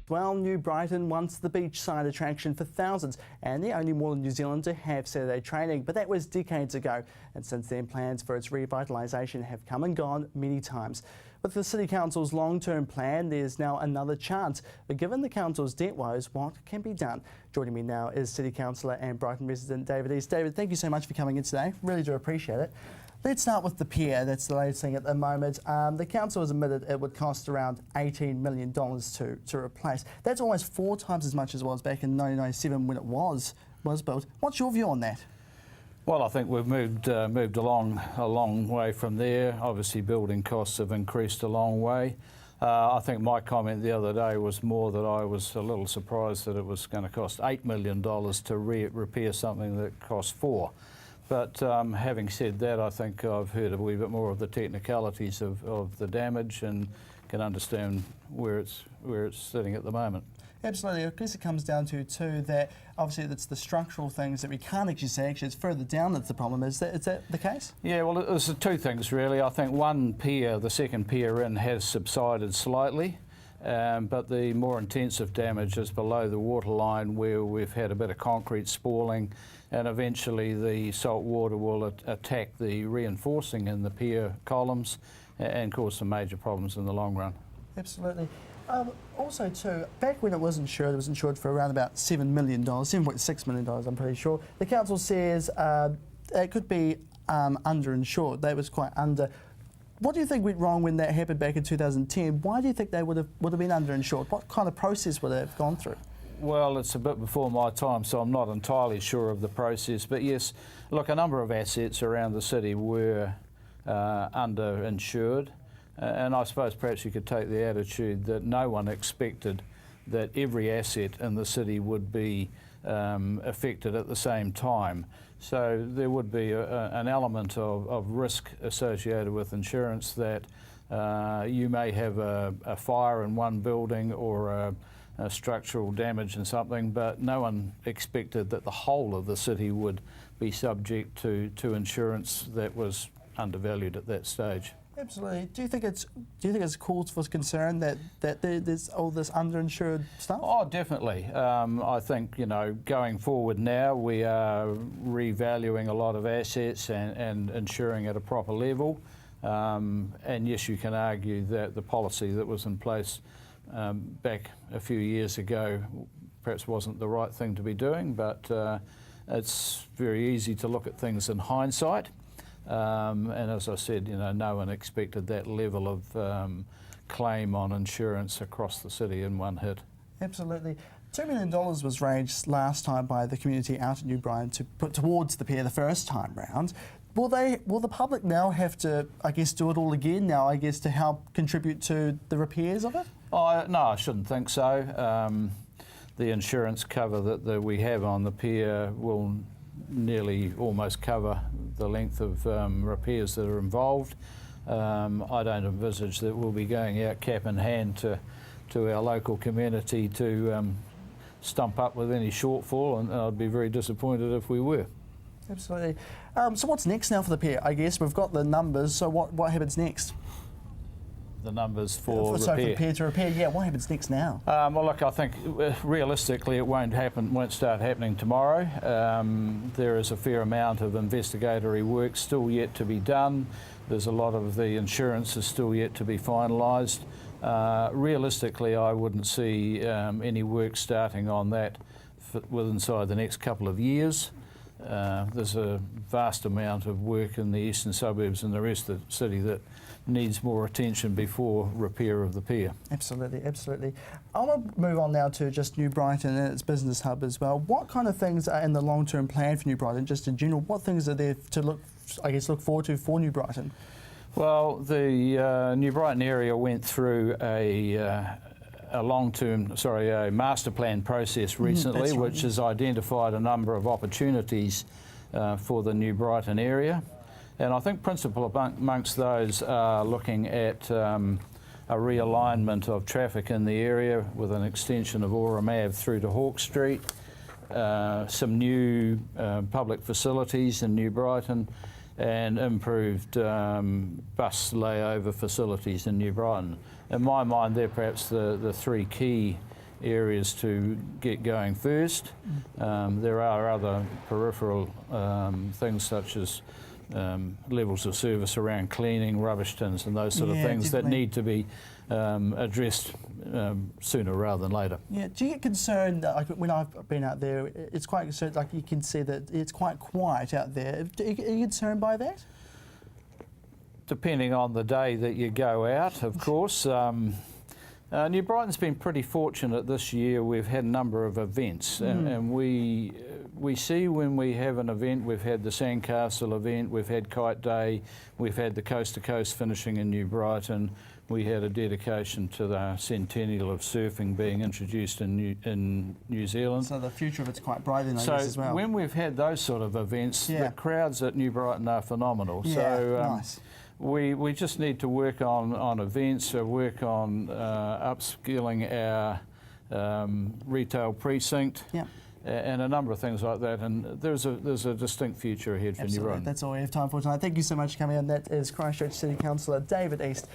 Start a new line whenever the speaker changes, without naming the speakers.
Well, New Brighton, once the beachside attraction for thousands and the only mall in New Zealand to have Saturday training, but that was decades ago, and since then plans for its revitalisation have come and gone many times. With the City Council's long-term plan, there's now another chance, but given the Council's debt woes, what can be done? Joining me now is City Councillor and Brighton resident David East. David, thank you so much for coming in today, really do appreciate it. Let's start with the pier. That's the latest thing at the moment. The council has admitted it would cost around $18 million to replace. That's almost 4 times as much as it was back in 1997 when it was built. What's your view on that?
Well, I think we've moved along a long way from there. Obviously, building costs have increased a long way. I think my comment the other day was more that I was a little surprised that it was going to cost $8 million to repair something that cost $4 million. But having said that, I think I've heard a wee bit more of the technicalities of the damage and can understand where it's sitting at the moment.
Absolutely. I guess it comes down to too that obviously it's the structural things that we can't actually say. Actually, it's further down that's the problem. Is that the case? Yeah.
Well, there's 2 things really. I think one pier, the second pier in, has subsided slightly. But the more intensive damage is below the waterline, where we've had a bit of concrete spalling, and eventually the salt water will attack the reinforcing in the pier columns and cause some major problems in the long run.
Absolutely. Also too, back when it was insured for around about $7 million, $7.6 million I'm pretty sure. The council says it could be underinsured. That was quite under. What do you think went wrong when that happened back in 2010? Why do you think they would have been underinsured? What kind of process would they have gone through?
Well, it's a bit before my time, so I'm not entirely sure of the process. But yes, look, a number of assets around the city were underinsured. And I suppose perhaps you could take the attitude that no one expected that every asset in the city would be affected at the same time. So there would be an element of risk associated with insurance, that you may have a fire in one building or a structural damage in something, but no one expected that the whole of the city would be subject to insurance that was undervalued at that stage.
Absolutely. Do you think it's cause for concern that there's all this underinsured stuff?
Oh, definitely. I think, going forward now, we are revaluing a lot of assets and insuring at a proper level. And yes, you can argue that the policy that was in place back a few years ago perhaps wasn't the right thing to be doing, but it's very easy to look at things in hindsight. And as I said, no one expected that level of claim on insurance across the city in one hit.
Absolutely. $2 million was raised last time by the community out at New Brighton to put towards the pier the first time round. Will the public now have to, I guess, do it all again now, I guess, to help contribute to the repairs of it?
Oh, no, I shouldn't think so. The insurance cover that we have on the pier will nearly almost cover the length of repairs that are involved. I don't envisage that we'll be going out cap in hand to our local community to stump up with any shortfall, and I'd be very disappointed if we were.
Absolutely. So what's next now for the pier? I guess we've got the numbers, so what happens next?
The numbers for repair.
So from pier to repair, yeah, what happens next now?
Well, look, I think realistically it won't start happening tomorrow. There is a fair amount of investigatory work still yet to be done. There's a lot of the insurance is still yet to be finalised. Realistically, I wouldn't see any work starting on that inside the next couple of years. There's a vast amount of work in the eastern suburbs and the rest of the city that needs more attention before repair of the pier.
Absolutely, absolutely. I want to move on now to just New Brighton and its business hub as well. What kind of things are in the long-term plan for New Brighton, just in general? What things are there to look forward to for New Brighton?
Well, the New Brighton area went through a master plan process recently, right, which has identified a number of opportunities for the New Brighton area. And I think principal amongst those are looking at a realignment of traffic in the area with an extension of Oram Ave through to Hawke Street, some new public facilities in New Brighton, and improved bus layover facilities in New Brighton. In my mind, they're perhaps the 3 key areas to get going first. There are other peripheral things such as levels of service around cleaning, rubbish tins and those sort of things that need to be addressed sooner rather than later.
Yeah, do you get concerned, like when I've been out there, it's quite concerned, like you can see that it's quite quiet out there. Are you concerned by that?
Depending on the day that you go out, of course. New Brighton's been pretty fortunate this year. We've had a number of events and we see when we have an event, we've had the Sandcastle event, we've had Kite Day, we've had the Coast to Coast finishing in New Brighton, we had a dedication to the centennial of surfing being introduced in New Zealand.
So the future of it's quite bright in, I guess, as well.
So when we've had those sort of events, the crowds at New Brighton are phenomenal.
Yeah,
so
nice.
We just need to work on events, work on upskilling our retail precinct.
Yeah.
And a number of things like that, and there's a distinct future ahead for New Brighton.
That's all we have time for tonight. Thank you so much for coming on. That is Christchurch City Councillor David East.